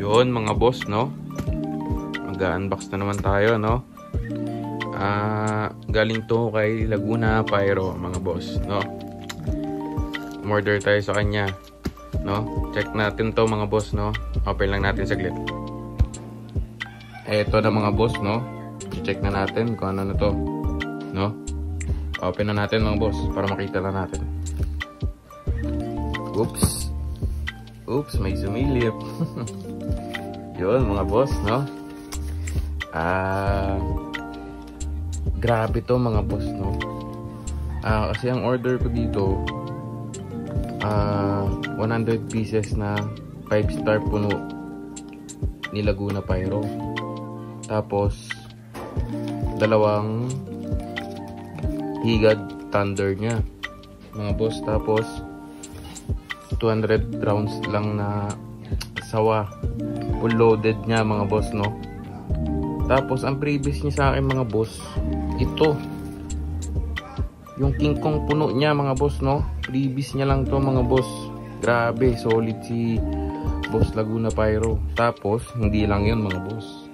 Yun mga boss, no? Mag-unbox na naman tayo, no? Galing to kay Laguna Pyro, mga boss, no? Umorder tayo sa kanya, no? Check natin to mga boss, no? Open lang natin saglit. Eto na mga boss, no? Check na natin kung ano na to, no? Open na natin mga boss para makita na natin. Oops, may sumilip. Yun mga boss, no? Grabe to mga boss, no? Kasi ang order ko dito 100 pieces na 5-star puno ni Laguna Pyro. Tapos 2 higad thunder nya mga boss. Tapos 200 rounds lang na sawa full loaded nya mga boss, no? Tapos ang previous niya sa akin mga boss, ito yung King Kong puno niya mga boss, no? Previous niya lang to mga boss. Grabe, solid si Boss Laguna Pyro. Tapos hindi lang yun mga boss,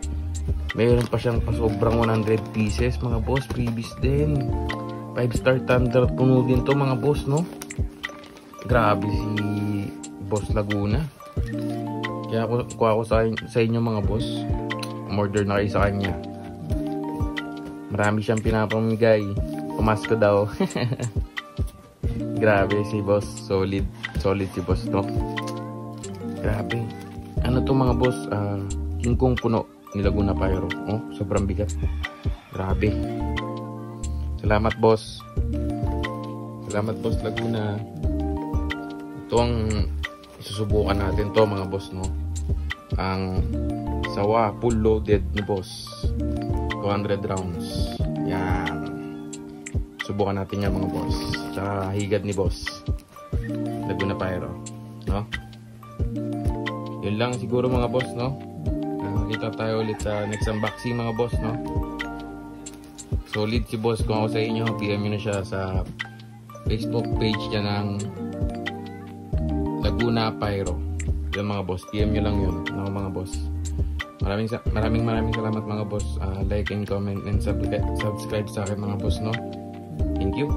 mayroon pa siyang pasobrang 100 pieces mga boss, previous din. 5-star thunder puno din to mga boss, no? Grabe si Boss Laguna. Kaya ako sa inyo mga boss, umorder na kayo sa kanya. Marami siyang pinapamigay. Pumasko daw. Grabe si boss, solid si boss, no? Grabe. Ano to mga boss? King Kong puno ni Laguna Pyro. Oh, sobrang bigat. Grabe. Salamat boss. Salamat Boss Laguna. Ito ang susubukan natin to mga boss, no? Ang sawa full loaded ni boss, 200 rounds. Yan. Subukan natin yan mga boss. Tsaka higad ni boss Laguna Pyro, no? Yun lang siguro mga boss, no? Kita tayo ulit sa next unboxing mga boss, no? Solid si boss. Kung ako sa inyo, PM nyo na siya sa Facebook page niya ng Laguna Pyro. Yun mga boss, PM nyo lang yun, no, mga boss. Maraming salamat mga boss. Like and comment and subscribe sa akin mga boss, no? Thank you.